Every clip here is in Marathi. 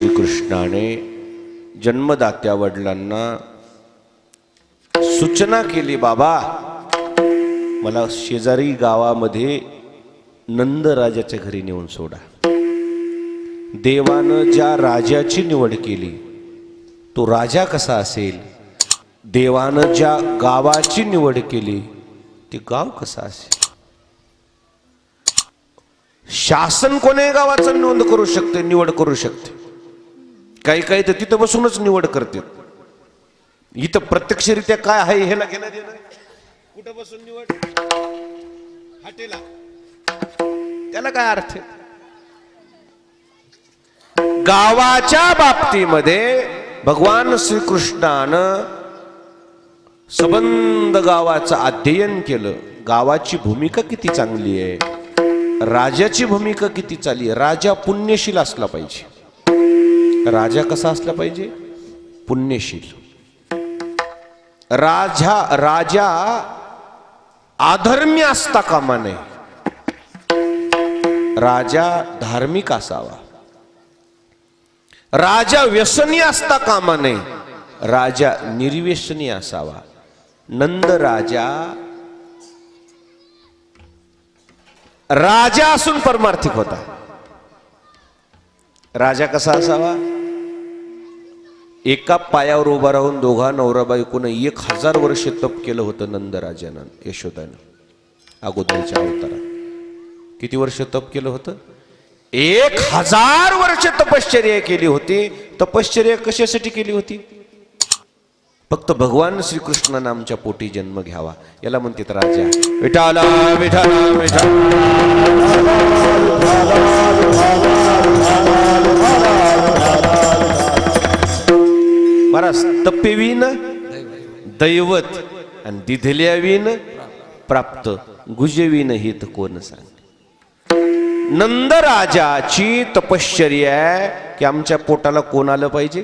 श्रीकृष्णाने जन्मदात्या वडिलांना सूचना केली, बाबा मला शेजारी गावामध्ये नंद राजाच्या घरी नेऊन सोडा. देवानं ज्या राजाची निवड केली तो राजा कसा असेल, देवानं ज्या गावाची निवड केली ते गाव कसं असेल. शासन कोणी गावाचं नोंद करू शकते, निवड करू शकते. काही काही तर तिथं बसूनच निवड करते. इथं प्रत्यक्षरित्या काय आहे ह्याला घेणं देणं. कुठं बसून निवड हॉटेला, त्याला काय अर्थ आहे. गावाच्या बाबतीमध्ये भगवान श्रीकृष्णानं सबंध गावाचं अध्ययन केलं. गावाची भूमिका किती चांगली आहे, राजाची भूमिका किती चांगली आहे. राजा पुण्यशील असला पाहिजे. राजा कसा असला पाहिजे, पुण्यशील. राजा अधर्मी असता कामा नये. राजा धार्मिक असावा. राजा व्यसनी असता कामा नये. राजा निर्व्यसनी असावा. नंद राजा असून परमार्थिक होता. राजा कसा असावा, एका पायावर उभा राहून दोघा नवरा बायकोनं 1000 वर्ष तप केलं होतं नंदराजानं यशोदानं अगोदरच्या अवतारात. किती वर्ष तप केलं होतं, 1000 वर्ष तपश्चर्या केली होती. तपश्चर्या कशासाठी केली होती, फक्त भगवान श्रीकृष्णानं आमच्या पोटी जन्म घ्यावा. याला म्हणतात राजा. विठाला विठाला महाराज. तपेवीन दैवत आणि दिधल्यावीन प्राप्त, गुजवीन हित कोण सांग. नंद राजाची तपश्चर्या आहे की आमच्या पोटाला कोण आलं पाहिजे,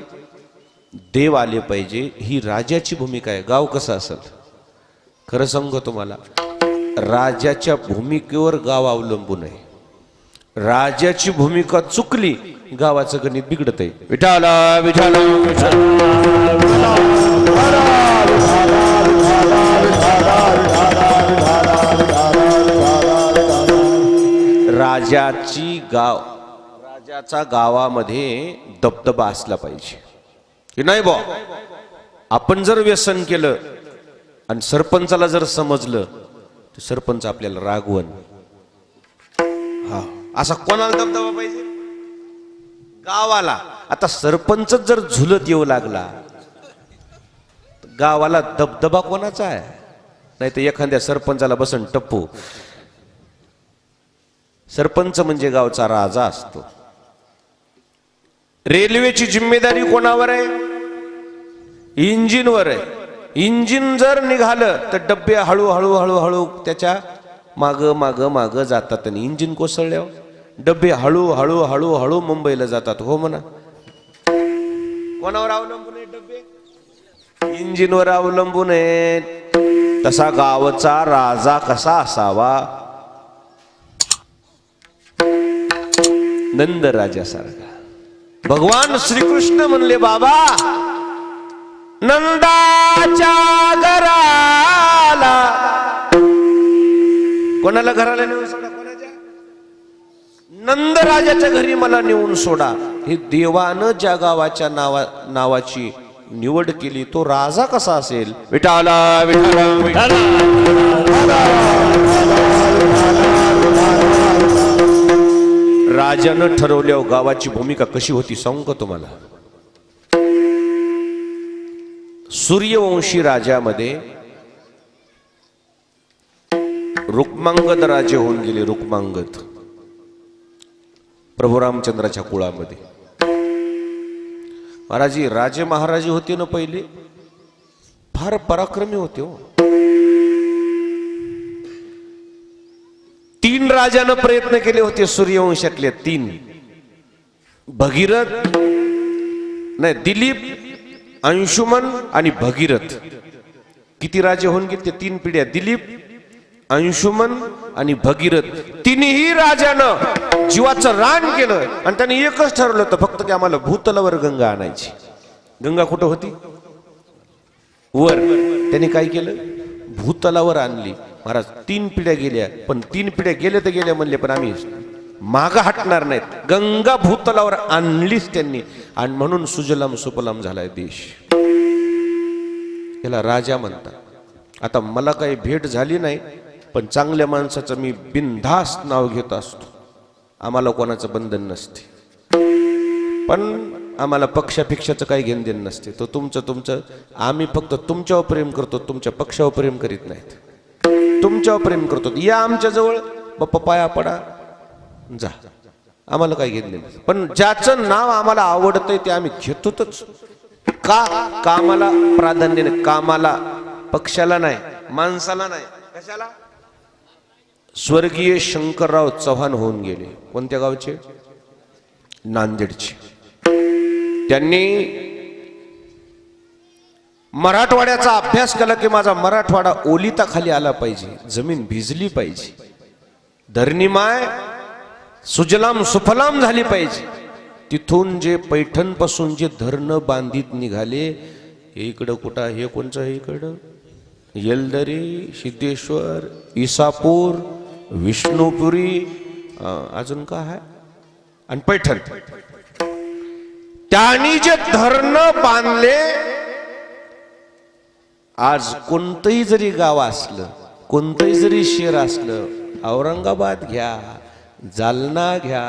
देव आले पाहिजे. ही राजाची भूमिका आहे. गाव कसं असेल, खरं सांगतो तुम्हाला, राजाच्या भूमिकेवर गाव अवलंबून आहे. राजाची भूमिका चुकली, गावाचं गणित बिघडत आहे. विठाला विठाला राजाचा गावामध्ये दबदबा असला पाहिजे की नाही. बा आपण जर व्यसन केलं आणि सरपंचाला जर समजलं तर सरपंच आपल्याला रागवण. हा, असा कोणाला दबदबा पाहिजे, गावाला. आता सरपंच जर झुलत येऊ लागला गावाला दबदबा कोणाचा आहे. नाही तर एखाद्या सरपंचाला बसन टप्पू. सरपंच म्हणजे गावचा राजा असतो. रेल्वेची जिम्मेदारी कोणावर आहे, इंजिनवर आहे. इंजिन जर निघालं तर डब्बे हळूहळू हळूहळू त्याच्या माग माग माग जातात. आणि इंजिन कोसळल्यावर डब्बे हळूहळू हळूहळू मुंबईला जातात. हो म्हणा, कोणावर अवलंबून आहे डब्बे, इंजिनवर अवलंबून आहे. तसा गावचा राजा कसा असावा, नंद राजासारखा. भगवान श्रीकृष्ण म्हणले, बाबा नंदाच्या घराला, कोणाला घराला नेऊन सोडा, कोणाच्या, नंद राजाच्या घरी मला नेऊन सोडा. हे देवानं ज्या गावाच्या नावाची निवड केली तो राजा कसा असेल. विठाला विठाला विठाला. राजानं ठरवल्यावर गावाची भूमिका कशी होती सांगू का तुम्हाला. सूर्यवंशी राजामध्ये रुक्मांगद राजे होऊन गेले. रुक्मांगद प्रभू रामचंद्राच्या कुळामध्ये. महाराजी राजे महाराजे होते ना पहिले, फार पराक्रमी होते हो. 3 राजानं प्रयत्न केले होते सूर्यवंशातले. 3 भगीरथ नाही, दिलीप, अंशुमन आणि भगीरथ. किती राजे होऊन गेले ते 3 पिढ्या. दिलीप, अंशुमन आणि भगीरथ, तिन्ही राजानं जीवाचं रान केलं आणि त्याने एकच ठरवलं होतं फक्त की आम्हाला भूतलावर गंगा आणायची. गंगा कुठं होती? वर. त्यांनी काय केलं? भूतलावर आणली. महाराज 3 पिढ्या गेल्या, पण 3 पिढ्या गेल्या तर गेल्या म्हणले, पण आम्ही मागं हटणार नाहीत. गंगा भूतलावर आणलीच त्यांनी आणि म्हणून सुजलाम सुफलाम झालाय देश. याला राजा म्हणतात. आता मला काही भेट झाली नाही, पण चांगल्या माणसाचं मी बिनधास्त नाव घेत असतो. आम्हाला कोणाचं बंधन नसते, पण आम्हाला पक्षापेक्षाचं काही घेणं देणं नसते. तो तुमचं आम्ही फक्त तुमच्यावर प्रेम करतो, तुमच्या पक्षावर प्रेम करीत नाहीत. तुमच्यावर प्रेम करतो. या आमच्या जवळ, बाप्पा पाया पडा, जा, आम्हाला काही घेणं देणं. पण ज्याचं नाव आम्हाला आवडतंय ते आम्ही घेतोच. का? कामाला प्राधान्य नाही. कामाला, पक्षाला नाही, माणसाला नाही. कशाला? स्वर्गीय शंकरराव चव्हाण होऊन गेले. कोणत्या गावचे? नांदेडचे. त्यांनी मराठवाड्याचा अभ्यास केला की माझा मराठवाडा ओलिताखाली आला पाहिजे, जमीन भिजली पाहिजे, धरणीमाय सुजलाम सुफलाम झाली पाहिजे. तिथून जे पैठण पासून जे धरण बांधित निघाले, इकडं कुठं, हे कोणचं आहे इकडं? येलदरी, सिद्धेश्वर, इसापूर, विष्णुपुरी, अजून काय आहे, आणि पैठण. त्यांनी जे धरण बांधले, आज कोणतंही जरी गाव असलं, कोणतंही जरी शहर असलं, औरंगाबाद घ्या, जालना घ्या,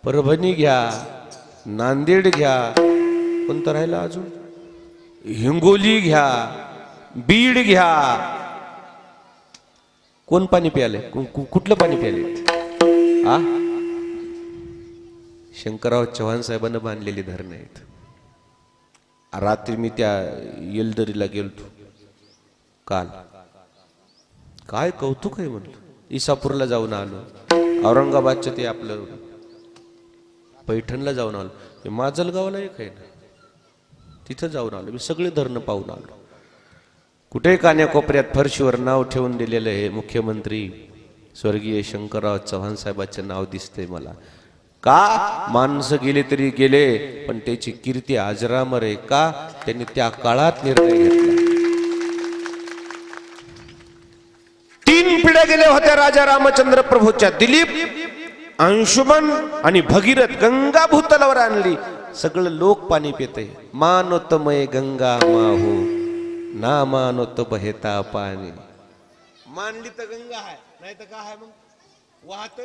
परभणी घ्या, नांदेड घ्या, कोणतं राहिलं अजून, हिंगोली घ्या, बीड घ्या, कोण पाणी प्याले? कुठलं पाणी प्याले? आ शंकरराव चव्हाण साहेबांना बांधलेली धरणं आहेत. रात्री मी त्या येलदरीला गेलतो काल. काय कौतुक आहे म्हणलं. इसापूरला जाऊन आलो, औरंगाबादच्या ते आपलं पैठणला जाऊन आलो, माजलगावला एक आहे ना, तिथं जाऊन आलो. मी सगळे धरणं पाहून आलो. कुठे कान्याकोपऱ्यात फरशीवर नाव ठेवून दिलेलं आहे मुख्यमंत्री स्वर्गीय शंकरराव चव्हाण साहेबांचं नाव दिसतंय मला. का? माणसं गेले तरी गेले, पण त्याची कीर्ती अजरामर आहे. का? त्यांनी त्या काळात निर्णय घेतला. 3 पिढ्या गेल्या होत्या राजा रामचंद्र प्रभूच्या. दिलीप, अंशुमन आणि भगीरथ गंगा भूतलावर आणली. सगळं लोक पाणी पिते. मानोतमय गंगा माहू, ना मानोत बहेता पाणी. मानली तर गंगा आहे, नाही तर काय आहे मग? वाहत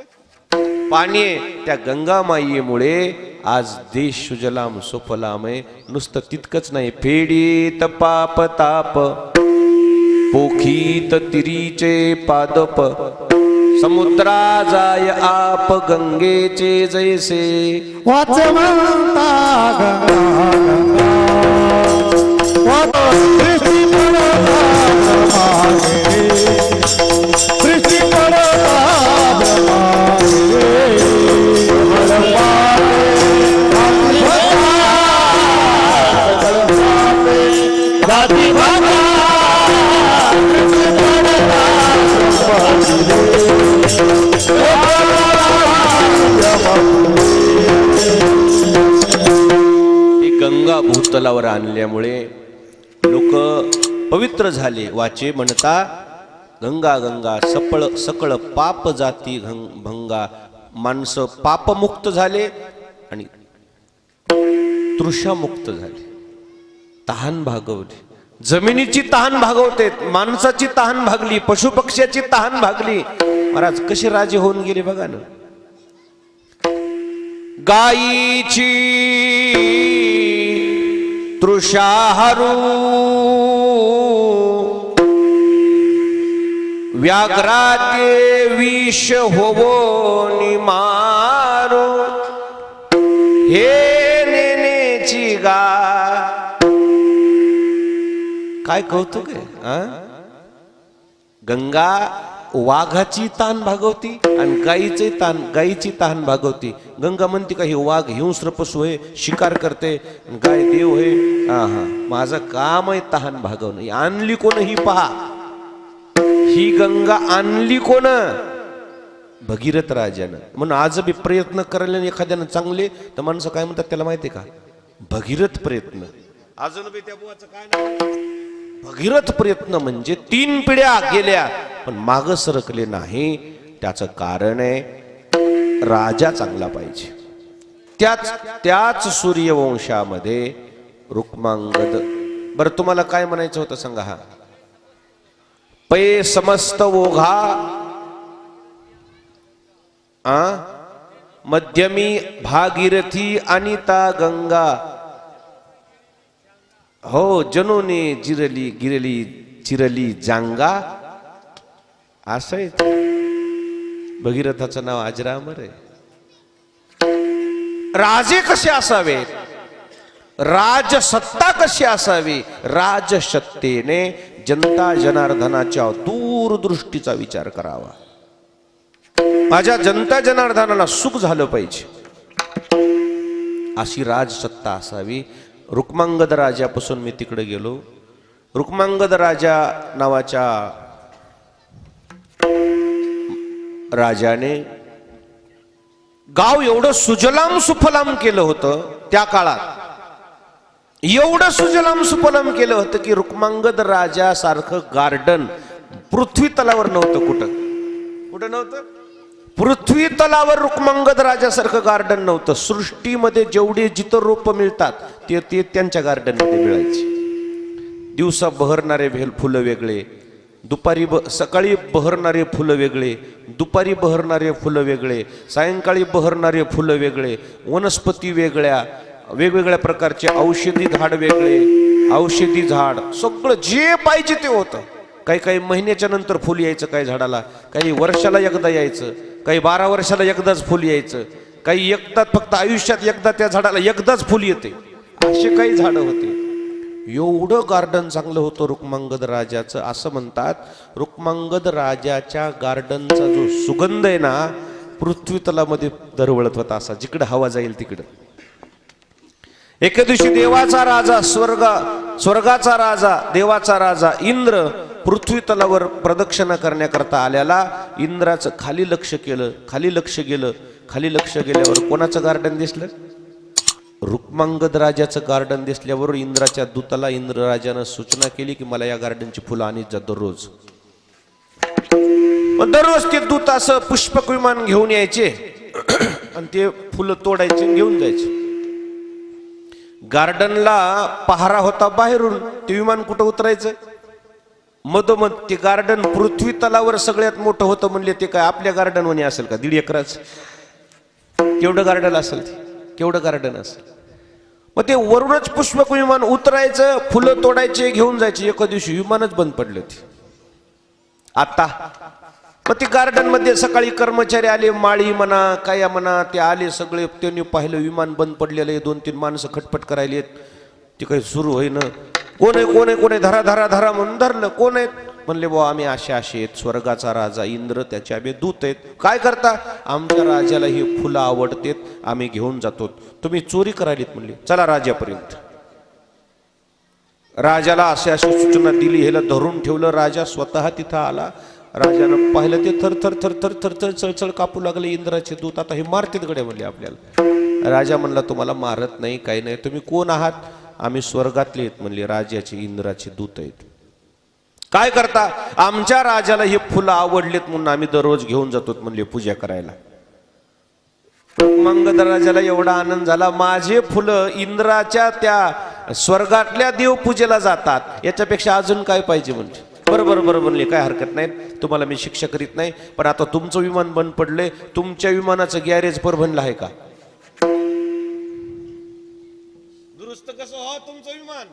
पाणी. त्या गंगा माईमुळे आज देश सुजलाम सुफलाम आहे. नुसतं तितकंच नाही, फेडीत पाप ताप, पोखीत तिरीचे पादप, समुद्रा जाय आप गंगेचे जैसे. वाच म्हणता गंगा सृष्टी गंगा भूतलावर आणल्यामुळे लोक पवित्र झाले. वाचे म्हणता गंगा गंगा सपळ सकळ पाप जाती भंगा. माणसं पापमुक्त झाले आणि तृषामुक्त झाले. तहान भागवली, जमिनीची तहान भागवते, माणसाची तहान भागली, पशुपक्ष्याची तहान भागली. महाराज कसे राजे होऊन गेले बघा ना. गायीची तृषाहरू, व्याघ्राते विष होवो निमारो, हे नेनेची गा. काय कौतुक आहे. गंगा वाघाची तान भागवती आणि गायीची तान भागवती. गंगा म्हणते का ही वाघ हिंस्र पशु आहे, शिकार करते, गाय देव आहे. हा, माझं काम आहे तहान भागवणं. आणली कोण ही पहा. ही गंगा आणली कोण? भगीरथ राजानं. म्हणून आज बी प्रयत्न करायला एखाद्यानं चांगले तर माणसं काय म्हणतात त्याला माहिती आहे का? भगीरथ प्रयत्न. अजून बी त्या बुवाचं काय नाव? भगीरथ प्रयत्न म्हणजे 3 पिढ्या गेल्या पण माग सरकले नाही. त्याचं कारण आहे राजा चांगला पाहिजे. त्याच सूर्यवंशामध्ये रुक्मांगद. बरं तुम्हाला काय म्हणायचं होतं सांगा? हा पै समस्त ओघा मध्यमी भागीरथी अनिता गंगा. हो जनोने जिरली गिरली चिरली जांगा. असं आहे भगीरथाचं नाव अजरामर आहे. राजे कसे असावे, राजसत्ता कशी असावी, राजसत्तेने जनता जनार्दनाच्या दूरदृष्टीचा विचार करावा. माझ्या जनता जनार्दनाला सुख झालं पाहिजे अशी राजसत्ता असावी. रुक्मांगद राजापासून मी तिकडे गेलो. रुक्मांगद राजा नावाच्या राजाने गाव एवढं सुजलाम सुफलाम केलं होतं त्या काळात. एवढं सुजलाम सुफलाम केलं होतं की रुक्मांगद राजा सारखं गार्डन पृथ्वी तलावर नव्हतं. कुठं नव्हतं? पृथ्वी तलावर रुक्मांगद राजासारखं गार्डन नव्हतं. सृष्टीमध्ये जेवढे जिथं रोप मिळतात ते त्यांच्या गार्डनमध्ये मिळायचे. दिवसा बहरणारे फुलं वेगळे, सकाळी बहरणारे फुलं वेगळे, दुपारी बहरणारे फुलं वेगळे, सायंकाळी बहरणारे फुलं वेगळे, वनस्पती वेगळ्या, वेगवेगळ्या प्रकारचे औषधी झाड वेगळे, औषधी झाड सगळं जे पाहिजे ते होतं. काही काही महिन्याच्या नंतर फुल यायचं, काही झाडाला काही वर्षाला एकदा यायचं, काही 12 वर्षाला एकदाच फुल यायचं, काही एकदाच फक्त आयुष्यात एकदा त्या झाडाला एकदाच फुल येते. असे काही झाडं होते. एवढं गार्डन चांगलं होतं रुक्मांगद राजाचं. असं म्हणतात रुक्मांगद राजाच्या गार्डनचा जो सुगंध आहे ना पृथ्वी तलामध्ये दरवळत होता असा, जिकडे हवा जाईल तिकडं. एके दिवशी देवाचा राजा, स्वर्गाचा राजा, देवाचा राजा इंद्र पृथ्वी तलावर प्रदक्षिणा करण्याकरता आल्याला इंद्राचं खाली लक्ष केलं. खाली लक्ष गेल्यावर कोणाचं गार्डन दिसलं? रुक्मांगद राजाचं गार्डन दिसल्यावर इंद्राच्या दूताला इंद्रराजानं सूचना केली की मला या गार्डनची फुलं आणीत जा दररोज. दररोज ते दूत असं पुष्पक विमान घेऊन यायचे आणि ते फुलं तोडायचे घेऊन जायचे. गार्डनला पहारा होता बाहेरून. ते विमान कुठं उतरायचं? मधोमध. ते गार्डन पृथ्वी तलावर सगळ्यात मोठं होतं म्हणले. ते काय आपल्या गार्डन म्हणे असेल का? 1.5 एकराच केवढं गार्डन असेल ते? केवढं गार्डन असेल? मग ते वरूनच पुष्पक विमान उतरायचं, फुलं तोडायचे, घेऊन जायचे. एका दिवशी विमानच बंद पडले होते. आता मग ते गार्डन मध्ये सकाळी कर्मचारी आले, माळी म्हणा काय म्हणा, ते आले सगळे. त्यांनी पाहिलं विमान बंद पडलेलं आहे. 2-3 माणसं खटपट करायलेत. ते काही सुरू होईना. कोण आहे धरा धरा धरा म्हणून धरलं. कोण आहेत? म्हणले बुवा आम्ही असे आहेत, स्वर्गाचा राजा इंद्र, त्याचे आम्ही दूत आहेत. काय करता? आमच्या राजाला ही फुलं आवडतेत, आम्ही घेऊन जातो. तुम्ही चोरी करायलीत म्हणले. चला राजापर्यंत. राजाला अशी सूचना दिली. ह्याला धरून ठेवलं. राजा स्वतः तिथं आला. राजानं पाहिलं ते थर थर थर थर थर थर चळचळ कापू लागले इंद्राचे दूत. आता हे मारतेत गड्या म्हणले आपल्याला. राजा म्हणला तुम्हाला मारत नाही, काही नाही. तुम्ही कोण आहात? आम्ही स्वर्गातले आहेत म्हणले, राजाचे इंद्राचे दूत आहेत. काय करता? आमच्या राजाला हे फुलं आवडलेत म्हणून आम्ही दररोज घेऊन जातो म्हणले पूजा करायला. रुक्मांगद राजाला एवढा आनंद झाला. माझे फुलं इंद्राच्या त्या स्वर्गातल्या देवपूजेला जातात, याच्यापेक्षा अजून काय पाहिजे म्हणजे. बरोबर म्हणले, काय हरकत नाही, तुम्हाला मी शिक्षा करीत नाही. पण आता तुमचं विमान बंद पडले, तुमच्या विमानाचं गॅरेज परभणला आहे का? दुरुस्त कसं हो तुमचं विमान?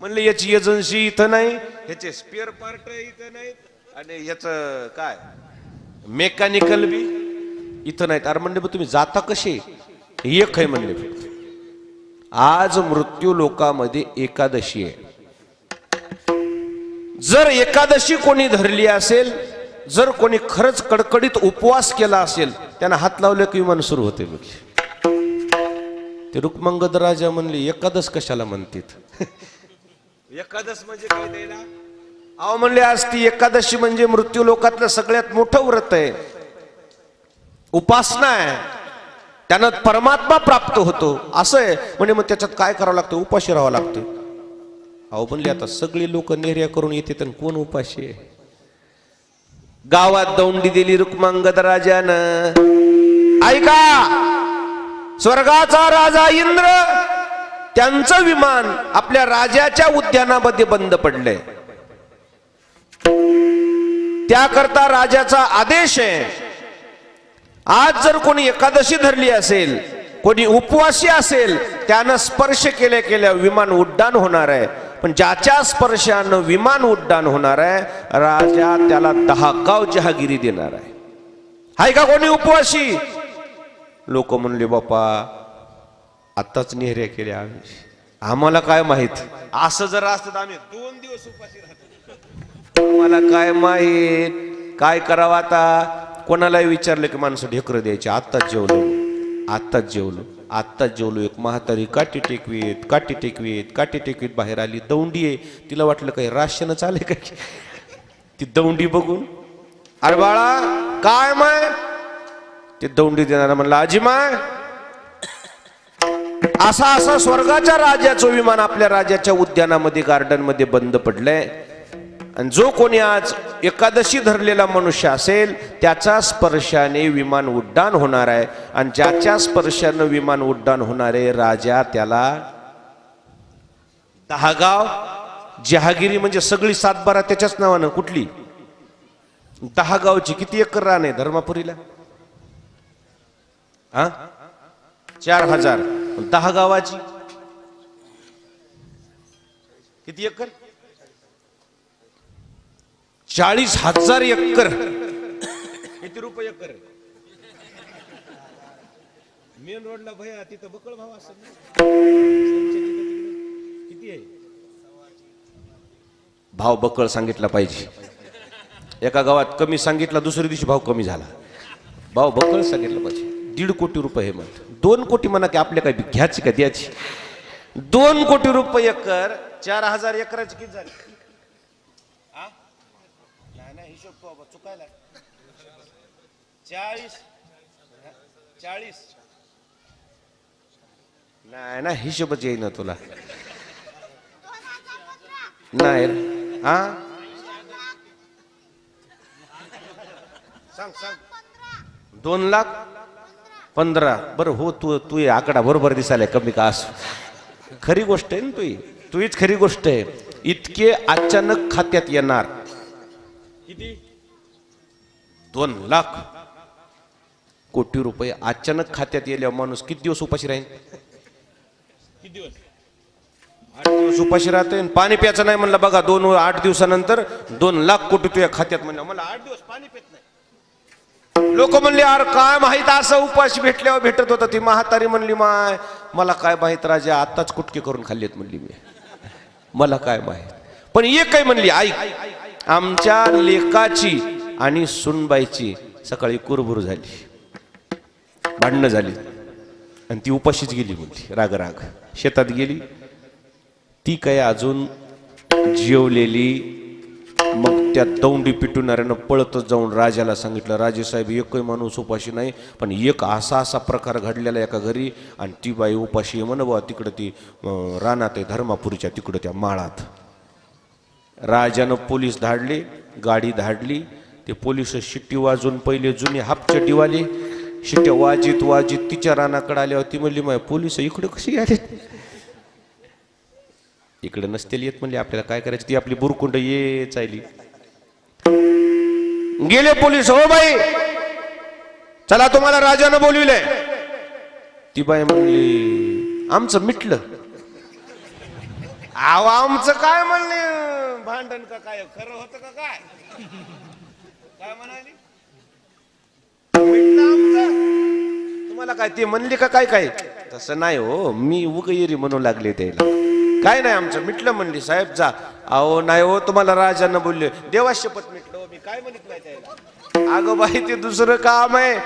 म्हणले याची एजन्सी इथं नाही, ह्याचे स्पेअर पार्ट इथं नाहीत, आणि ह्याचं काय मेकॅनिकल बी इथं नाहीत. अरे म्हणले तुम्ही जाता कसे? एक आहे म्हणले. आज मृत्यू लोकामध्ये एकादशी आहे. जर एकादशी कोणी धरली असेल, जर कोणी खरंच कडकडीत उपवास केला असेल, त्यांना हात लावले की विमान सुरू होते. ते रुक्मांगद राजा म्हणले एकादश कशाला म्हणतात? एकादश म्हणजे काय द्यायला? अहो म्हणले आज ती एकादशी म्हणजे मृत्यू लोकातलं सगळ्यात मोठं व्रत आहे. उपासना आहे, त्यानं परमात्मा प्राप्त होतो असं आहे. म्हणजे मग त्याच्यात काय करावं लागतं? उपाशी राहावं लागतं. अहो म्हणले आता सगळी लोक नेहऱ्या करून येते तर कोण उपाशी आहे? गावात दौंडी दिली रुक्मांगद राजानं. ऐका, स्वर्गाचा राजा इंद्र त्यांचं विमान आपल्या राजाच्या उद्यानामध्ये बंद पडलंय. त्याकरता राजाचा आदेश आहे, आज जर कोणी एकादशी धरली असेल, कोणी उपवासी असेल, त्यानं स्पर्श केल्या केल्या विमान उड्डाण होणार आहे. पण ज्याच्या स्पर्शानं विमान उड्डाण होणार आहे, राजा त्याला 10 गाव जहागिरी देणार आहे. हाय का कोणी उपवासी? लोक म्हणले बापा आत्ताच नेहऱ्या केल्या आम्ही, आम्हाला काय माहित. असं जर असतं तर आम्ही 2 दिवस उपाशी राहतो. आम्हाला काय माहित काय करावं आता. कोणालाही विचारलं की माणसं ढेकर द्यायची. आत्ताच जेवलो, आत्ताच जेवलो, आत्ताच जेवलो. एक म्हातारी काठी टेकवीत बाहेर आली. दौंडी आहे, तिला वाटलं काही राशनच आले काय. ती दौंडी बघून, अरे बाळा काय माय? ते दौंडी देणारा म्हणला, आजी माय असा स्वर्गाच्या राजाचं विमान आपल्या राजाच्या उद्यानामध्ये गार्डन मध्ये बंद पडलंय. आणि जो कोणी आज एकादशी धरलेला मनुष्य असेल, त्याच्या स्पर्शाने विमान उड्डाण होणार आहे. आणि ज्याच्या स्पर्शाने विमान उड्डाण होणार आहे, राजा त्याला 10 गाव जहागिरी, म्हणजे सगळी 7-12 त्याच्याच नावानं. कुठली 10 गावची? किती एकर रान आहे धर्मापुरीला? 4000. 10 गावाची किती एकर? 40,000 एकर. किती रुपये एकर? मेन रोडला भया तिथं बकळ भाव असेल ना. किती आहे भाव? बकळ सांगितला पाहिजे. एका गावात कमी सांगितला, दुसऱ्या दिवशी भाव कमी झाला. भाव बकळ सांगितलं पाहिजे. 1.5 कोटी रुपये हे म्हणत. 2 कोटी म्हणा की आपल्या काय घ्यायची का द्यायची? 2 कोटी रुपये एकर. 4000 एकराची किती झाली? हिशोब तो चुकायला 40 नाही ना, हिशोबच येईना तुला. नाही सांग 2,15,000. बरं हो, तू आकडा बरोबर दिसायला कमी का असो. खरी गोष्ट आहे ना, तुझीच खरी गोष्ट आहे. इतके अचानक खात्यात येणार. किती? 2,00,000 कोटी रुपये अचानक खात्यात गेल्यावर माणूस किती दिवस उपाशी राहील? किती दिवस? 8 दिवस उपाशी राहते. पाणी प्यायचं नाही म्हणलं बघा. 8 दिवसानंतर 2,00,000 कोटी तुझ्या खात्यात म्हणलं. मला 8 दिवस पाणी पित नाही. लोक म्हणले अरे काय माहित, असं उपाशी भेटल्यावर भेटत होता. ती म्हातारी म्हणली माय मला काय माहित राजा, आत्ताच कुटके करून खाल्लेत म्हणली मी, मला काय माहित. पण एक काय म्हणली, ऐक, आमच्या लेकाची आणि सुनबाईची सकाळी कुरबुर झाली, भांडणं झाली आणि ती उपाशीच गेली म्हणली. राग शेतात गेली. ती काय अजून जेवलेली. मग त्या दौंडी पिटूनाऱ्यानं पळतच जाऊन राजाला सांगितलं, राजेसाहेब एकही माणूस उपाशी नाही, पण एक असा प्रकार घडलेला एका घरी आणि ती बाई उपाशी आहे म्हण. तिकडं ती रानात आहे धर्मापुरीच्या तिकडं त्या माळात. राजानं पोलीस धाडले, गाडी धाडली. ते पोलीस शिट्टी वाजून पहिले जुने हापचटीवाले शिट्ट्या वाजित तिच्या रानाकडे आल्या होती. म्हणली माय पोलीस इकडे कशी आले? इकडे नसतील येत म्हणले, आपल्याला काय करायचं. ती आपली बुरकुंड ये चालली. गेले पोलीस, हो बाई चला तुम्हाला राजानं बोलविले. ती बाई म्हणली आमचं मिटलं. आव आमचं काय म्हणले, भांडण का काय, खरं होतं का काय? काय म्हणाली? मिटलं आमचं. तुम्हाला काय ते म्हणले का काय? तसं नाही हो, मी उगयरी म्हणू लागले त्याला. काय नाही आमचं मिटलं म्हणली. साहेब जा. अहो नाही हो, तुम्हाला राजानं बोलले. देवा शपथ मिटलं, मी काय म्हणत नाही त्याला. अगं बाई ते दुसरं काम आहे.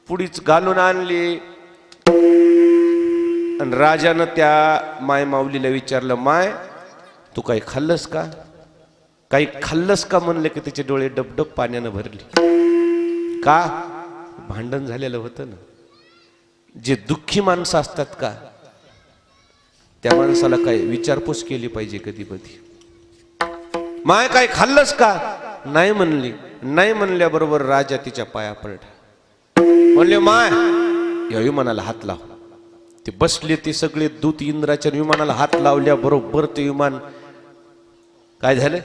पुढीच घालून आणली आणि राजानं त्या माय माऊलीला विचारलं, माय तू काही खाल्लंस का? काही खाल्लंस का म्हणलं की त्याचे डोळे डबडब पाण्यानं भरले. का? भांडण झालेलं होतं ना. जे दुःखी माणसं असतात का, त्या माणसाला काय विचारपूस केली पाहिजे कधी कधी. माय काय खाल्लंस का, नाही म्हणली. नाही म्हणल्याबरोबर राजा तिच्या पाया पडला. म्हणले माय या विमानाला हात लाव. ते बसले ते सगळे दूत इंद्राच्या विमानाला हात लावल्या बरोबर ते विमान काय झालं,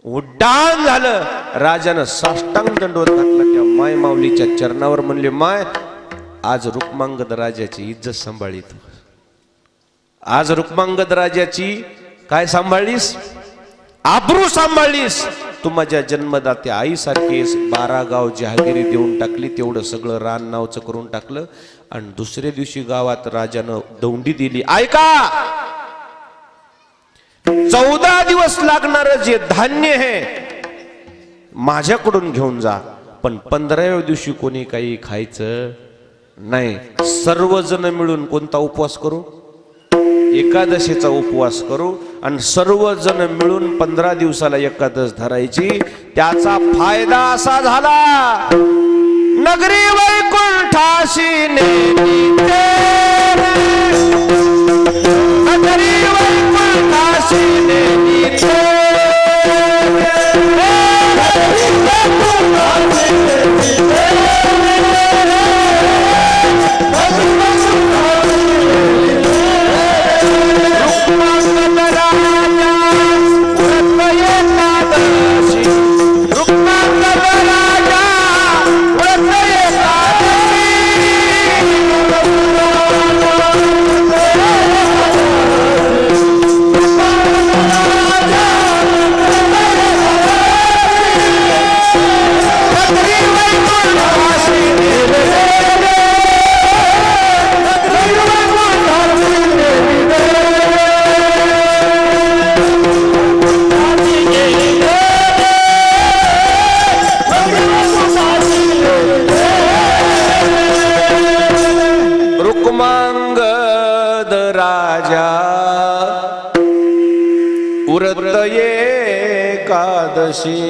उड्डाण झालं. राजानं साष्टांग दंडवत घातला त्या माय माऊलीच्या चरणावर. म्हणले माय आज रुक्मांगद राजाची इज्जत सांभाळली तू. आज रुक्मांगद राजाची काय सांभाळलीस, आबरू सांभाळलीस. तू माझ्या जन्मदात्या आईसारखीस. 12 गाव जहागिरी देऊन टाकली, तेवढं सगळं रान नावचं करून टाकलं. आणि दुसऱ्या दिवशी गावात राजानं दौंडी दिली. ऐका, 14 दिवस लागणार जे धान्य आहे माझ्याकडून घेऊन जा, पण 15व्या दिवशी कोणी काही खायचं नाही. सर्वजण मिळून कोणता उपवास करू, एकादशीचा उपवास करू आणि सर्वजण मिळून 15 दिवसाला एकादश धरायची. त्याचा फायदा असा झाला, नगरी वैकुंठाशी नेलीते, नगरी वैकुंठाशी नेलीते, रुक्मांगद राजा उरत एकादशी,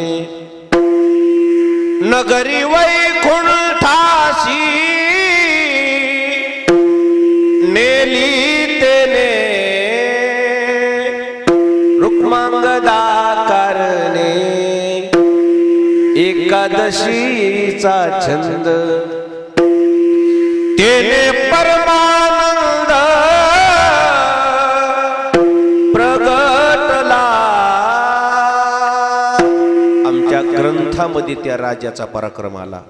नगरी वैकुंठाशी नेली तेने, रुक्मांगदा कारणे एकादशीचा छंद, तेने परमानंद प्रगटला. आमच्या ग्रंथामध्ये त्या राजाचा पराक्रम आला.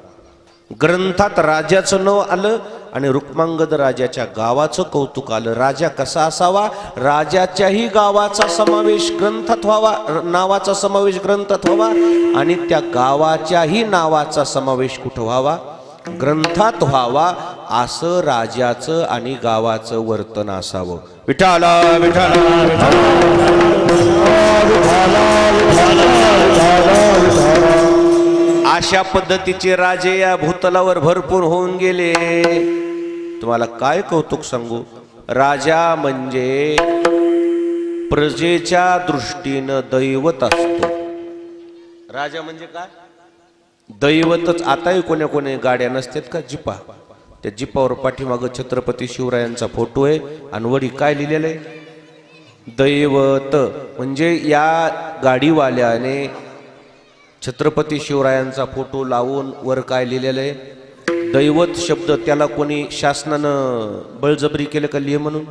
ग्रंथात राजाचं नाव आलं आणि रुक्मांगद राजाच्या गावाचं कौतुक आलं. राजा कसा असावा, राजाच्याही गावाचा समावेश ग्रंथात व्हावा, नावाचा समावेश ग्रंथात व्हावा आणि त्या गावाच्याही नावाचा समावेश कुठं व्हावा, ग्रंथात व्हावा. असं राजाचं आणि गावाचं वर्तन असावं. विठाला विठाला अशा पद्धतीचे राजे या भूतलावर भरपूर होऊन गेले. तुम्हाला काय कौतुक सांगू, राजा म्हणजे प्रजेच्या दृष्टीनं दैवत असतो. राजा म्हणजे काय, दैवतच. आताही कोण्या कोण्या गाड्या नसतात का, जिपा, त्या जिपावर पाठीमागं छत्रपती शिवरायांचा फोटो आहे आणि वरी काय लिहिलेलं आहे, दैवत. म्हणजे या गाडीवाल्याने छत्रपती शिवरायांचा फोटो लावून वर काय लिहिलेलं आहे, दैवत शब्द. त्याला कोणी शासनानं बळजबरी केलं का लिह म्हणून,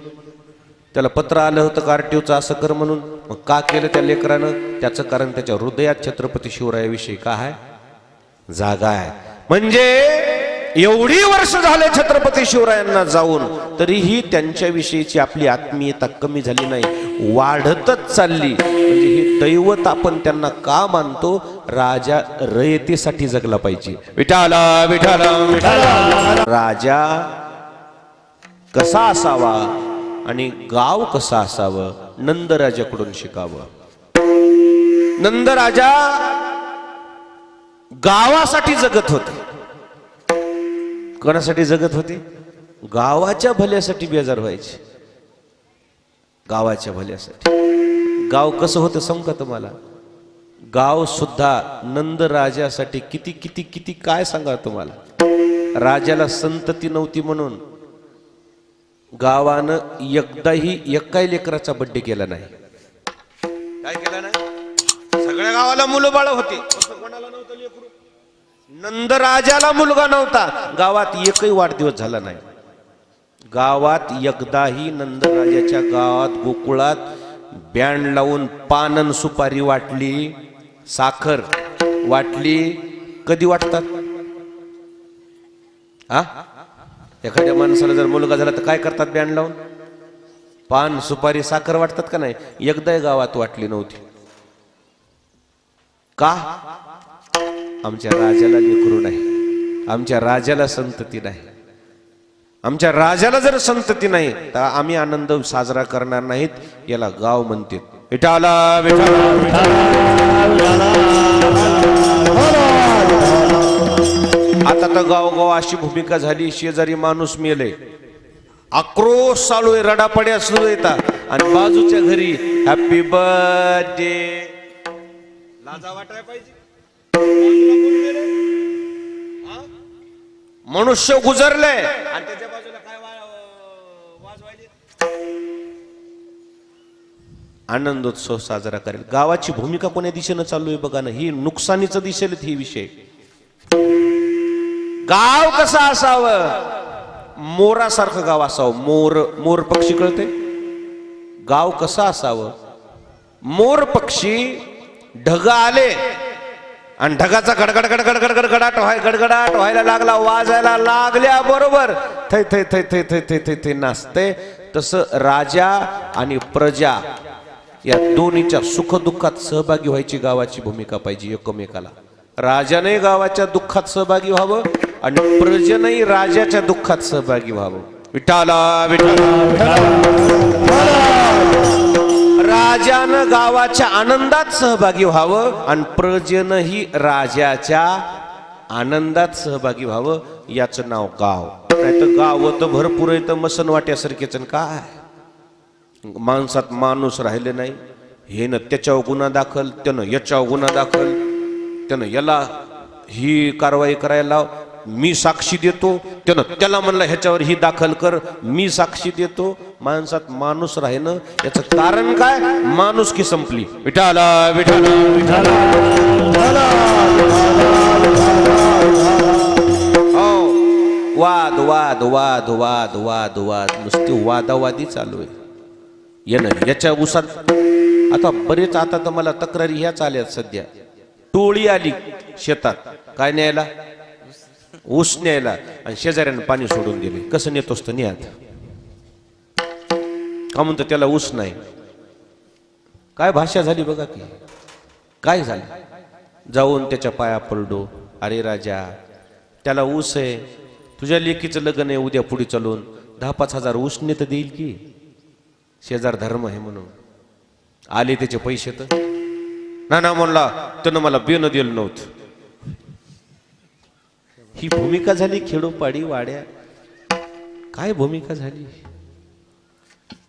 त्याला पत्र आलं होतं का आरटीओचं असं कर म्हणून. मग का केलं त्या लेकरानं, त्याचं कारण त्याच्या हृदयात छत्रपती शिवरायाविषयी काय आहे, जागा आहे. म्हणजे एवढी वर्ष झाले छत्रपती शिवरायांना जाऊन, तरीही त्यांच्याविषयीची आपली आत्मीयता कमी झाली नाही, वाढतच चालली. म्हणजे हे दैवत आपण त्यांना का मानतो, राजा रयतेसाठी जगला पाहिजे. विठाला विठाला विठाला. राजा कसा असावा आणि गाव कसं असावं, नंदराजाकडून शिकावं. नंदराजा गावासाठी जगत होते. कोणासाठी जगत होते, गावाच्या भल्यासाठी बेजार व्हायचे, गावाच्या भल्यासाठी. गाव कसं होतं सांगू का तुम्हाला, गाव सुद्धा नंद राजासाठी किती किती किती काय सांगा तुम्हाला. राजाला संतती नव्हती म्हणून गावानं एकदाही एकाही लेकराचा बड्डे केला नाही. काय केला नाही? सगळ्या गावाला मुलं बाळ होते, कोणाला नव्हतं लेकरू. नंद राजाला मुलगा नव्हता, गावात एकही वाढदिवस झाला नाही. गावात एकदाही नंद राजाच्या गावात गोकुळात बँड लावून पानन सुपारी वाटली, साखर वाटली. कधी वाटतात? हा, एखाद्या माणसाला जर मुलगा झाला तर काय करतात? बँड लावून पान सुपारी साखर वाटतात का नाही? एकदाही गावात वाटली नव्हती. का? आमच्या राजाला लेकरू नाही, आमच्या राजाला संतती नाही. आमच्या राजाला जर संतती नाही तर आम्ही आनंद साजरा करणार नाहीत. याला गाव म्हणते. विठाला आता तर गावगाव अशी भूमिका झाली, शेजारी माणूस मेले, आक्रोश चालू आहे, रडापड्या सुरू येतात, आणि बाजूच्या घरी हॅपी बर्थडे. लाजा वाटाय पाहिजे. मनुष्य गुजरले आणि त्याच्या बाजूला काय वाजवायले? आनंदोत्सव साजरा करेल. गावाची भूमिका कोण्या दिशेनं चालू आहे बघा ना. ही नुकसानीचं दिसेल ही विषय. गाव कसं असावं? मोरासारखं गाव असावं. मोर पक्षी कळते? गाव कसं असावं? मोर पक्षी ढग आले आणि ढगाचा गडगड गडगड गडगड गडगडाट व्हायला लागला, वाजायला लागल्या बरोबर थै थै थै थै थै थै थै थै नाचते. तसं राजा आणि प्रजा या दोन्हीच्या सुखदुःखात सहभागी व्हायची गावाची भूमिका पाहिजे एकमेकाला. राजाने गावाच्या दुःखात सहभागी व्हावं आणि प्रजेने राजाच्या दुःखात सहभागी व्हावं. विठाला विठाला. राजानं गावाच्या आनंदात सहभागी व्हावं आणि प्रजेनंही राजाच्या आनंदात सहभागी व्हावं. याचं नाव गाव. नाही तर गाव तर भरपूर आहे, तर मसन वाट्यासारखेच. काय माणसात माणूस राहिले नाही. हे न त्याच्यावर गुन्हा दाखल, त्यानं याच्यावर गुन्हा दाखल, त्यानं याला ही कारवाई करायला लाव, मी साक्षी देतो, त्यानं त्याला म्हणलं ह्याच्यावर ही दाखल कर, मी साक्षी देतो. माणसात माणूस राहिनं याचं कारण काय? माणुसकी संपली. विठाला विठाला विठाला. हो, वाद वाद वाद वाद वाद वाद नुसती वादावादी चालू आहे. येणं याच्या उसात आता बरेच, आता तर मला तक्रारी ह्याच आल्यात सध्या. टोळी आली शेतात काय न्यायला? ऊस न्यायला, आणि शेजाऱ्यानं पाणी सोडून दिले. कसं नेतोस तर न्यात का म्हणतो त्याला ऊस नाही. काय भाषा झाली बघा की. काय झालं? जाऊन त्याच्या पाया पडलो. अरे राजा, त्याला ऊस आहे, तुझ्या लेकीचं लग्न आहे उद्या पुढे चालून, 10-5 हजार ऊस नेत देईल की? शेजार धर्म आहे म्हणून आले त्याचे पैसे तर ना म्हणला, त्यानं मला बेन दिलं नव्हतं. ही भूमिका झाली खेडोपाडी वाड्या. काय भूमिका झाली?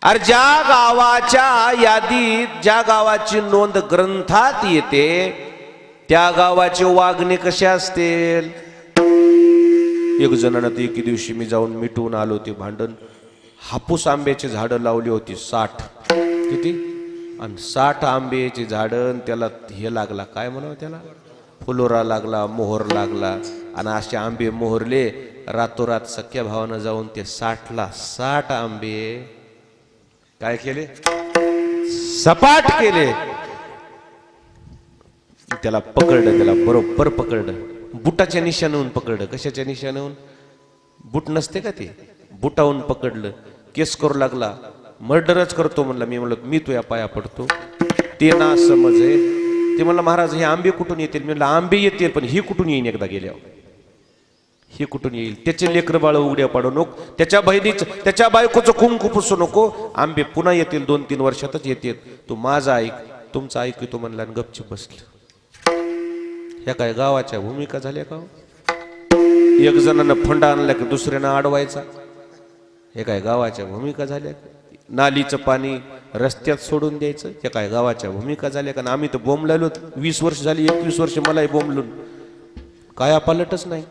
अरे ज्या गावाच्या यादीत, ज्या गावाची नोंद ग्रंथात येते, त्या गावाचे वागणे कसे असतील? एक जणांना तर एके दिवशी मी जाऊन मिटवून आलो ते भांडण. हापूस आंब्याची झाडं लावली होती 60. किती? आणि 60 आंब्याची झाडं. त्याला हे लागला, काय म्हणावं त्याला, फुलोरा लागला, मोहर लागला. आणि असे आंबे मोहरले. रातोरात सख्या भावानं जाऊन ते 60 आंबे काय केले? सपाट केले. त्याला पकडलं, त्याला बरोबर पकडलं. बुटाच्या निशाणावून पकडलं. कशाच्या निशाणावून? बुट नसते का ते, बुटावून पकडलं. केस करू लागला, मर्डरच करतो म्हणला. मी म्हणलं मी तुझ्या पाया पडतो. ते ना समज आहे. ते म्हणलं महाराज हे आंबे कुठून येतील? मी म्हणलं आंबे येतील, पण ही कुठून येईन एकदा गेल्यावर? ही कुठून येईल? त्याचे लेकर बाळ उघड्या पाडू नको, त्याच्या बहिणीचं, त्याच्या बायकोचं कुंकू पुसू नको. आंबे पुन्हा येतील 2-3 वर्षातच येतील. तू माझा ऐक, तुमचा ऐकतो म्हणला आणि गपचूप बसलं. ह्या काय गावाच्या भूमिका झाल्या का? एक जणांना फंडा आणला की दुसऱ्यानं अडवायचा. हे काय गावाच्या भूमिका झाल्या? नालीचं पाणी रस्त्यात सोडून द्यायचं त्या काय गावाच्या भूमिका झाल्या का आम्ही तर बोंबलालो 20 वर्ष झाली 21 वर्ष मलाही बोंबलून काय पालटच नाही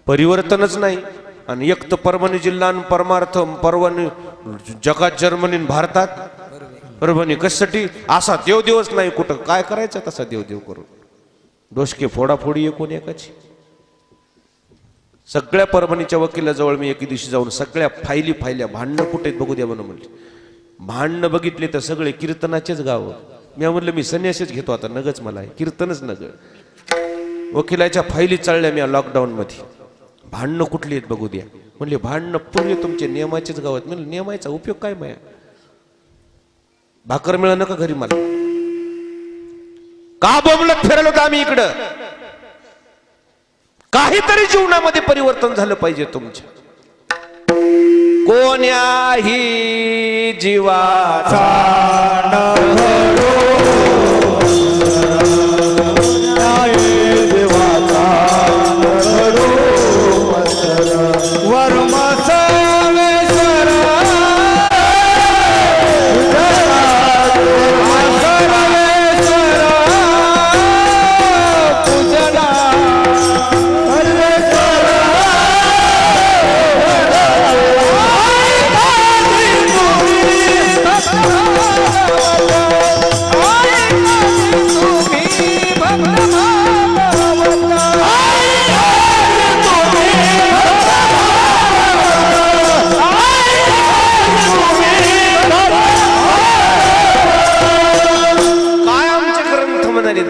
परिवर्तनच नाही आणि एक तर परभणी जिल्हा आणि परमार्थ परभणी जगात जर्मनी आणि भारतात परभणी कशासाठी असा देव दिवस नाही कुठं काय करायचं तसा देव देव करून डोसके फोडाफोडी एकूण एकाची सगळ्या परभणीच्या वकिलाजवळ मी एके दिवशी जाऊन सगळ्या फायल्या भांडणं कुठे बघू द्या म्हणून म्हणले भांडणं बघितले तर सगळे कीर्तनाचेच गाव मी म्हणलं मी संन्यासच घेतो आता नगच मला कीर्तनच नग वकिलाच्या फायली चालल्या मी लॉकडाऊन मध्ये भांडणं कुठली आहेत बघू द्या म्हणले भांडणं पूर्वी तुमचे नियमाचेच गावात म्हणलं नियमाचा उपयोग काय माया भाकर मिळालं का घरी मला का बोंबलत फिरलो तर आम्ही इकडं काहीतरी जीवनामध्ये परिवर्तन झालं पाहिजे तुमच्या कोण्याही जीवाचा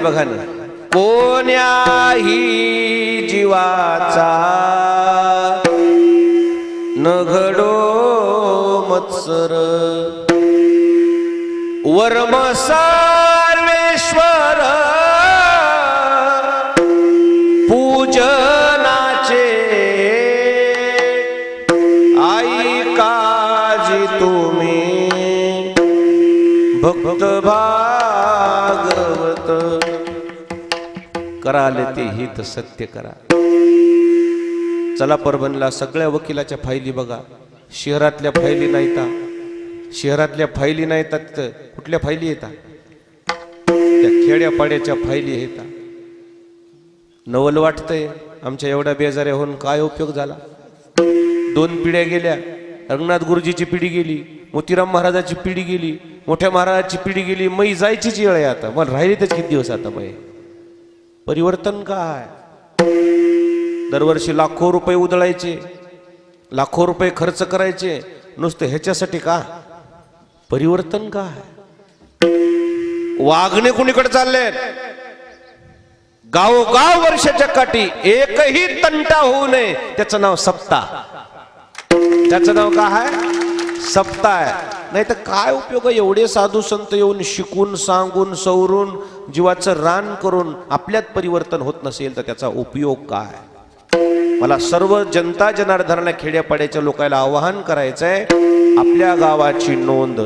बघा ना कोण्याही जीवाचा न घडो मत्सर वर्म सर्वेश्वर पूजनाचे आई काजी तुम्ही भक्त भागवत कराले ते हित सत्य करा चला परभणीला सगळ्या वकिलाच्या फायली बघा शहरातल्या फायली नाहीता शहरातल्या फायली नाहीतात कुठल्या फायली येतात त्या खेड्यापाड्याच्या फायली येतात नवल वाटतंय आमच्या एवढ्या बेजाऱ्या होऊन काय उपयोग झाला 2 पिढ्या गेल्या रंगनाथ गुरुजीची पिढी गेली मोतीराम महाराजाची पिढी गेली मोठ्या महाराजाची पिढी गेली मै जायचीच वेळ आहे आता मला राहिली तर किती दिवस आता मै परिवर्तन काय दरवर्षी लाखो रुपये उधळायचे लाखो रुपये खर्च करायचे नुसतं ह्याच्यासाठी का परिवर्तन काय वागणे कुणीकडे चालले गावोगाव वर्षाच्या काठी एकही तंटा होऊ नये त्याचं नाव सप्ताह त्याचं नाव काय आहे सप्ताह आहे नाही तर काय उपयोग एवढे साधू संत येऊन शिकून सांगून सवरून जीवाचं रान करून आपल्यात परिवर्तन होत नसेल तर त्याचा उपयोग काय मला सर्व जनता जनार्दनाला खेड्यापाड्याच्या लोकांना आवाहन करायचंय आपल्या गावाची नोंद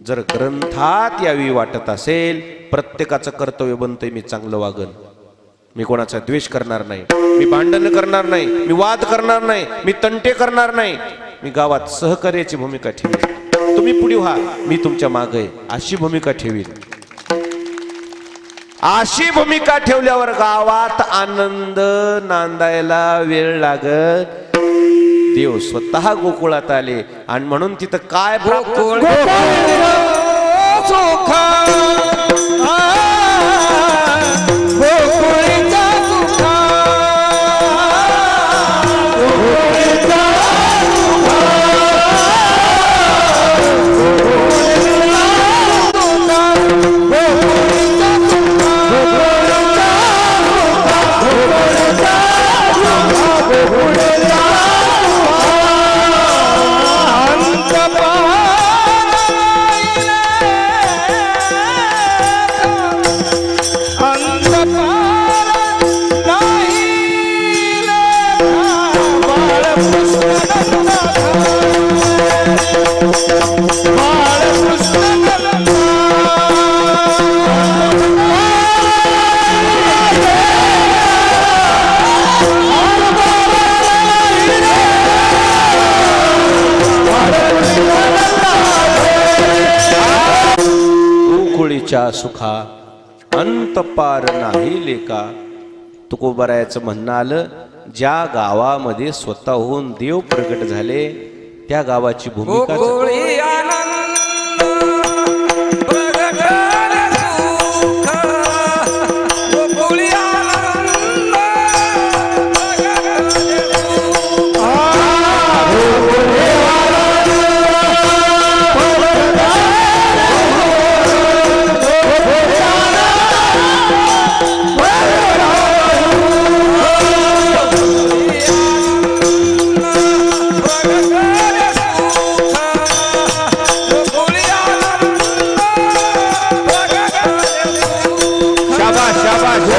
जर ग्रंथात यावी वाटत असेल प्रत्येकाचं कर्तव्य बनतंय मी चांगलं वागन मी कोणाचा द्वेष करणार नाही मी भांडण करणार नाही मी वाद करणार नाही मी तंटे करणार नाही मी गावात सहकार्याची भूमिका ठेवीन तुम्ही पुढे व्हा मी तुमच्या मागे अशी भूमिका ठेवीन अशी भूमिका ठेवल्यावर गावात आनंद नांदायला वेळ लागत देव स्वतः गोकुळात आले आणि म्हणून तिथं काय गोकुळ गोकुळच्या सुखा अंत पार नाही लेका. तुकोबारायाचं म्हणणं आलं, ज्या गावामध्ये स्वतःहून देव प्रगट झाले त्या गावाची भूमिका गोकुळी आनंद प्रगटले सुख. गोकुळी आनंद प्रगटले सुख. शाबास शाबास.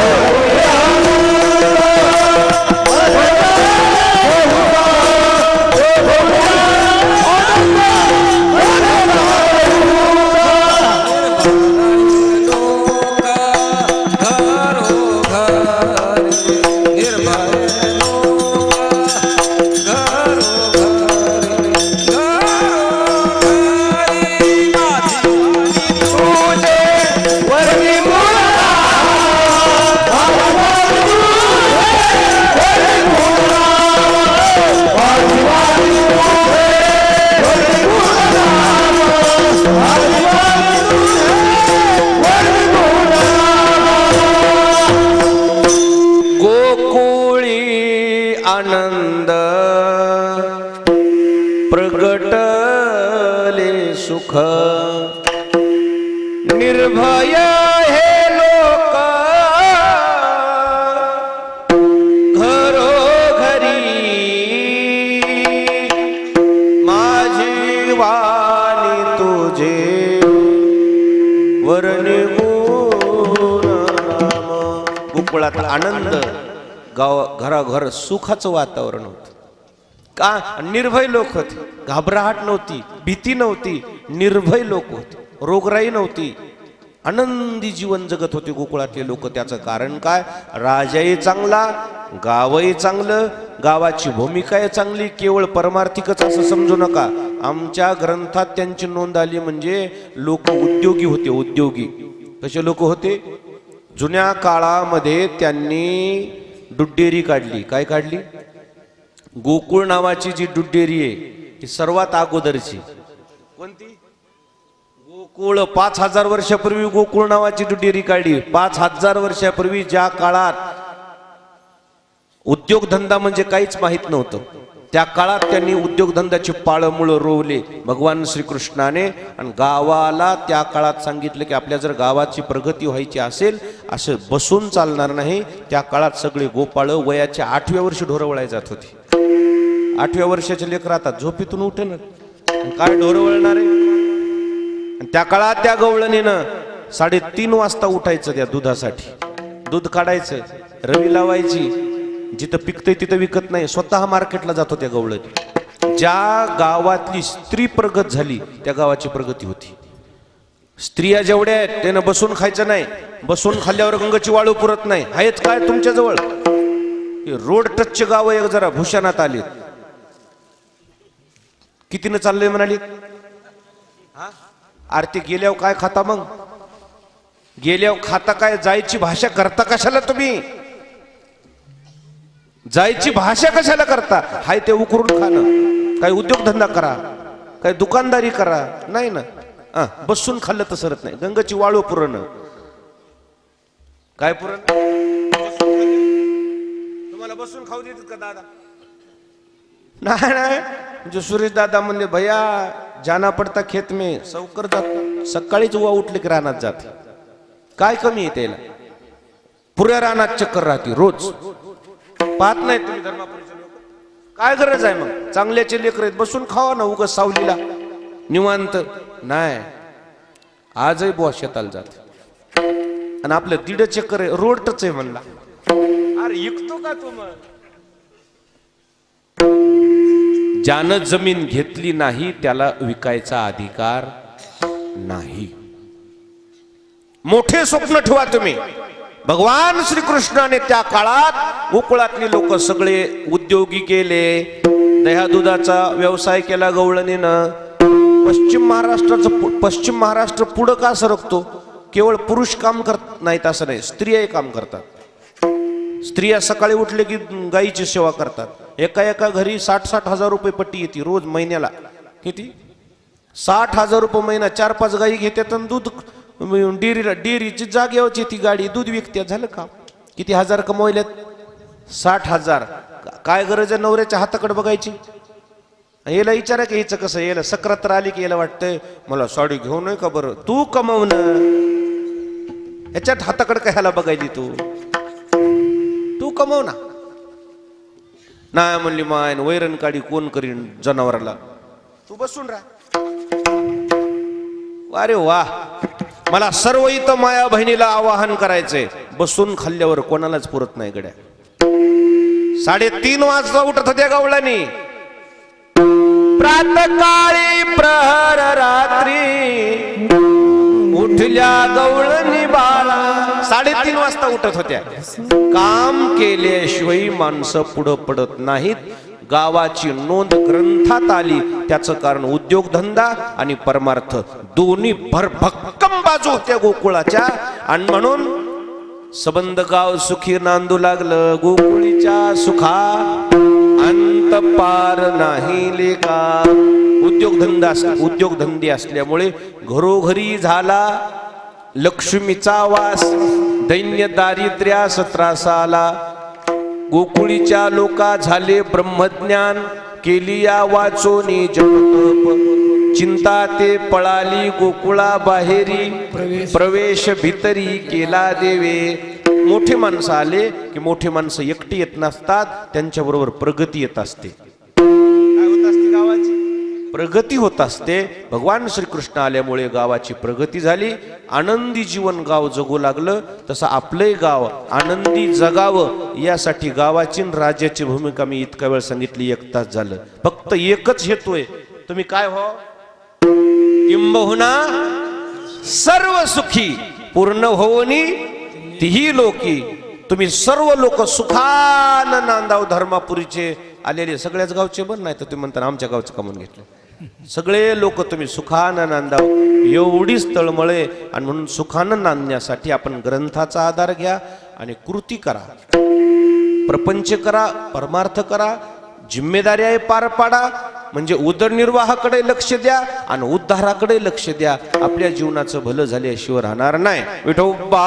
गोकुळी आनंद प्रगटले सुख. निर्भय हे लोक घरोघरी माझी वाणी तुझे वर्णी गुण नाम. गोकुळात आनंद, गाव घराघर सुखाचं वातावरण होतं. का? निर्भय लोक होते, घाबराहट नव्हती, भीती नव्हती, निर्भय लोक होते, रोगराई नव्हती, आनंदी जीवन जगत होते गोकुळातले लोक. त्याचं कारण काय? राजाही चांगला, गावही चांगलं, गावाची भूमिकाही चांगली. केवळ परमार्थिकच असं समजू नका. आमच्या ग्रंथात त्यांची नोंद आली म्हणजे लोक उद्योगी होते. उद्योगी कसे लोक होते? जुन्या काळामध्ये त्यांनी दुड्डेरी काढली. काय काढली? गोकुळ नावाची जी दुड्डेरी आहे ही सर्वात अगोदरची. कोणती? गोकुळ. 5000 वर्षापूर्वी गोकुळ नावाची दुड्डेरी काढली. 5000 वर्षापूर्वी ज्या काळात उद्योगधंदा म्हणजे काहीच माहित नव्हतं, त्या काळात त्यांनी उद्योगधंद्याची पाळंमुळं रोवले भगवान श्रीकृष्णाने. आणि गावाला त्या काळात सांगितलं की आपल्या जर गावाची प्रगती व्हायची असेल असं बसून चालणार नाही. त्या काळात सगळे गोपाळं वयाच्या 8व्या वर्षी ढोरं वळायला जात होती. 8व्या वर्षाचे लेकर आता झोपेतून उठणार, काय ढोरं वळणार आहे? आणि त्या काळात त्या गवळणीनं 3:30 वाजता उठायचं त्या दुधासाठी. दूध काढायचं, रवी लावायची, जिथं पिकतंय तिथं विकत नाही, स्वतः मार्केटला जातो त्या गवळणी. ज्या गावातली स्त्री प्रगत झाली त्या गावाची प्रगती होती. स्त्रिया जेवढ्या आहेत त्यानं बसून खायचं नाही. बसून खाल्ल्यावर गंगाची वाळू पुरत नाही. आहेच काय तुमच्या जवळ? रोड टचचे गाव एक जरा भूषणात आले. कितीनं चाललंय म्हणाली? आरती गेल्यावर काय खाता? मग गेल्यावर खाता काय? जायची भाषा करता कशाला तुम्ही? जायची भाषा कशाला करता? हाय ते उकरून खाणं. काय उद्योगधंदा करा, काय दुकानदारी करा, नाही ना. बसून खाल्लं तर सरत नाही. गंगाची वाळू पुरण काय पुरण? तुम्हाला बसून खाऊ देतात का दादा? नाही नाही. म्हणजे सुरेश दादा म्हणले भैया जाना पडता खेत में, सवकर जात. सकाळीच उवा उठले की रानात जात. काय कमी आहे त्याला? पुऱ्या रानात चक्कर राहते रोज. पाहत नाही तुम्ही धर्मापुरीचे लोक? काय गरज आहे मग? चांगल्याचे लेकर आहेत, बसून खावा ना उगाच सावलीला निवांत. नाही, आजही बुवा शेताला जात. आणि आपलं 1.5 एकर रोड टच आहे म्हणला. अरे इकतो का तू? मग ज्यानं जमीन घेतली नाही त्याला विकायचा अधिकार नाही. मोठे स्वप्न ठेवा तुम्ही. भगवान श्रीकृष्णाने त्या काळात गोकुळातली लोक सगळे उद्योगी केले. दह्या दुधाचा व्यवसाय केला गवळणीनं. पश्चिम महाराष्ट्र पुढं का सरकतो? केवळ पुरुष काम करत नाहीत असं नाही, स्त्रियाही काम करतात. स्त्रिया सकाळी उठले की गायीची सेवा करतात. एका एका घरी 60-60 हजार रुपये पट्टी येते रोज महिन्याला. किती? 60 हजार रुपये महिना. 4-5 गायी घेतात आणि दूध डेअरीची जागेवरची ती गाडी दूध विकते. झालं का? किती हजार कमवल्यात? 60 हजार. काय गरज आहे नवऱ्याच्या हाताकडे बघायची? याला विचारा की हिचं कसं, याला सक्रात आली की याला वाटतंय मला साडी घेऊ नये का बरं. तू कमवणं, ह्याच्यात हाताकडे कशाला बघायची? तू कमव ना. नाही म्हणली माय वैरण काढी कोण करीन जनावराला, तू बसून राहा. अरे वा, मला सर्व इथं माया बहिणीला आवाहन करायचंय, बसून खाल्ल्यावर कोणालाच पुरत नाही गड्या. 3:30 वाजता उठत होत्या गवळणी, प्रातकाळी प्रहर रात्री उठल्या गवळणी बाळा. 3:30 वाजता उठत होत्या. काम केल्याशिवाय माणसं पुढं पडत नाहीत. गावाची नोंद ग्रंथात आली. त्याचं कारण उद्योगधंदा आणि परमार्थ दोन्ही भरभक्कम बाजू होत्या गोकुळाच्या. आणि म्हणून सबंध गाव सुखी नांदू लागलं. गोकुळीच्या सुखा अंत पार नाही लेका. उद्योगधंदे असल्यामुळे घरोघरी झाला लक्ष्मीचा वास. दैन्य दारिद्र्यास त्रास आला. गोकुळीच्या लोका झाले ब्रह्मज्ञान. केली या वाचोनी जपतप. चिंता ते पळाली गोकुळा बाहेरी. प्रवेश भीतरी केला देवे. मोठे माणसं आले की मोठे माणसं एकटी येत नसतात, त्यांच्याबरोबर प्रगती येत असते. काय होत असते? गावाची प्रगती होत असते. भगवान श्रीकृष्ण आल्यामुळे गावाची प्रगती झाली. आनंदी जीवन गाव जगू लागलं. तसं आपलंही गाव आनंदी जगावं यासाठी गावाची राज्याची भूमिका मी इतका वेळ सांगितली. 1 तास झालं. फक्त एकच हेतू आहे, तुम्ही काय व्हा? किंबहुना सर्व सुखी पूर्ण होवनी तीही लोकी. तुम्ही सर्व लोक सुखान नांदाव. धर्मापुरीचे आलेले सगळ्याच गावचे बन, नाही तर तुम्ही म्हणता आमच्या गावचं कमवून घेतलं. सगळे लोक तुम्ही सुखानं नांदाव एवढीच तळमळे. आणि म्हणून सुखानं नांदण्यासाठी आपण ग्रंथाचा आधार घ्या आणि कृती करा, प्रपंच करा, परमार्थ करा, जिम्मेदारी आहे पार पाडा. म्हणजे उदरनिर्वाहाकडे लक्ष द्या आणि उद्धाराकडे लक्ष द्या. आपल्या जीवनाचं भलं झाल्याशिवाय राहणार नाही. विठोबा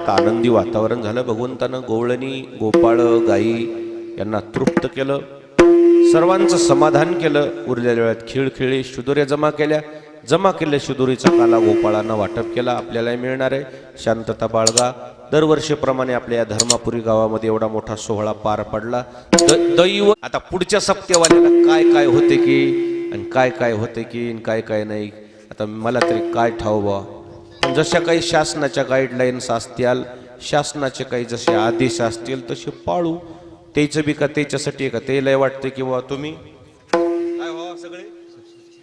आनंदी वातावरण झालं. भगवंतानं गवळणी, गोपाळ, गाई यांना तृप्त केलं. सर्वांचं समाधान केलं. उरलेल्या वेळात खेळ खेळले. शिदोऱ्या जमा केल्या. शिदोरीचा काला गोपाळांना वाटप केला. आपल्यालाही मिळणार आहे. शांतता बाळगा. दरवर्षीप्रमाणे आपल्या या धर्मापुरी गावामध्ये एवढा मोठा सोहळा पार पडला. दैव आता पुढच्या सप्त्यावाल्याला काय काय होते की आणि काय होते की काय काय नाही, आता मला तरी काय ठाऊ बा. जशा काही शासनाच्या गाईडलाईन्स असतील, शासनाचे काही जसे आदेश असतील तसे पाळू. त्याचं बी का त्याच्यासाठी का त्याला वाटतं की बा तुम्ही काय व्हा सगळे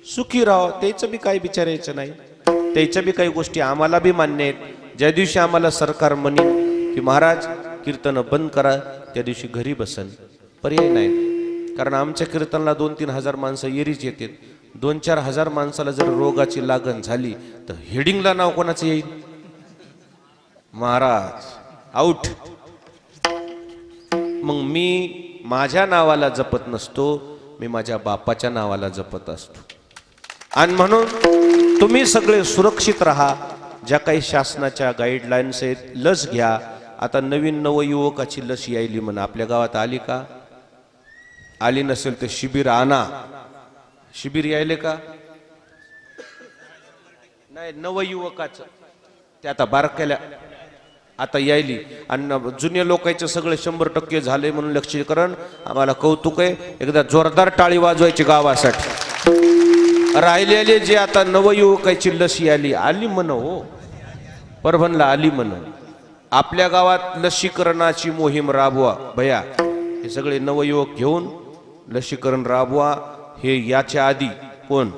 सुखी राहा. त्याचं बी काही विचारायचं नाही. त्याच्या बी काही गोष्टी आम्हाला बी मान्य आहेत. ज्या दिवशी आम्हाला सरकार म्हणेल की महाराज कीर्तन बंद करा, त्या दिवशी घरी बसन. पर्याय नाही. कारण आमच्या कीर्तनाला 2-3 हजार माणसं येरीच येतात. 2-4 हजार माणसाला जर रोगाची लागण झाली तर हेडिंगला नाव कोणाचं येईल? महाराज आउट. मग मी माझ्या नावाला जपत नसतो, मी माझ्या बापाच्या नावाला जपत असतो. आणि म्हणून तुम्ही सगळे सुरक्षित राहा. ज्या काही शासनाच्या गाईडलाईन्स आहेत, लस घ्या. आता नवीन नवयुवकाची लस यायली म्हणा. आपल्या गावात आली का? आली नसेल तर शिबिर आणा. शिबिर यायले का नाही? नवयुवकाचं ते आता बारक्याला आता यायली. आणि जुन्या लोकांचं सगळे 100% झाले म्हणून लक्षीकरण. आम्हाला कौतुक आहे. एकदा जोरदार टाळी वाजवायची गावासाठी. राहिलेले जे आता नवयुवकाची लस आली म्हण हो. परभणला आली म्हण. आपल्या गावात लसीकरणाची मोहीम राबवा भया. हे सगळे नवयुवक घेऊन लसीकरण राबवा. हे याच्या आधी कोण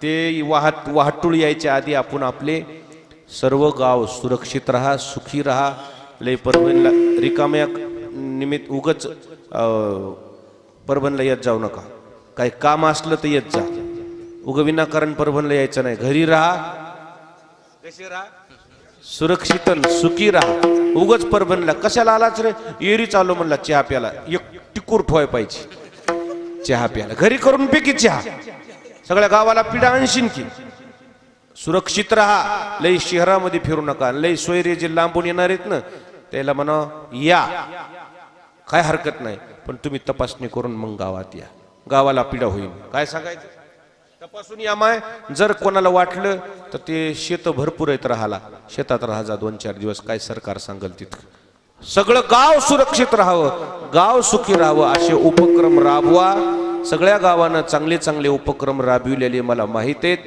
ते वाहतूळ यायच्या आधी आपण आपले सर्व गाव सुरक्षित राहा, सुखी राहा. लय परभणीला रिकाम्या निमित्त उगच परभणला येत जाऊ नका. काही काम असलं तर येत जा. उग विनाकारण परभणला यायचं नाही. घरी राहा, कशी राहा, सुरक्षित सुखी राहा. उगच परभणला कशाला आलाच रे? एरी चालू म्हणला चहा प्याला. एक टिकूर ठोय पाहिजे चहा प्याला. घरी करून पे की चहा. सगळ्या गावाला पिढा आणशीन की. सुरक्षित राहा. लई शहरामध्ये फिरू नका. लई सोयरे जे लांबून येणार आहेत ना त्याला म्हणा या, काय हरकत नाही, पण तुम्ही तपासणी करून मग गावात या. गावाला पिढा होईल. काय सांगायचं? तपासून या माय. जर कोणाला वाटलं तर ते शेत भरपूर आहेत राहाला, शेतात राहा जा 2-4 दिवस. काय सरकार सांगल तितकं. सगळं गाव सुरक्षित राहावं, गाव सुखी राहावं असे उपक्रम राबवा. सगळ्या गावानं चांगले चांगले उपक्रम राबविलेले मला माहित आहेत.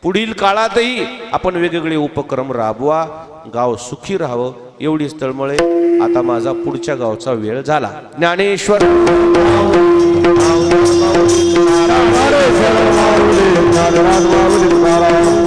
पुढील काळातही आपण वेगवेगळे उपक्रम राबवा. गाव सुखी राहावं एवढीच तळमळे. आता माझा पुढच्या गावचा वेळ झाला. ज्ञानेश्वर माऊली, माऊली, माऊली,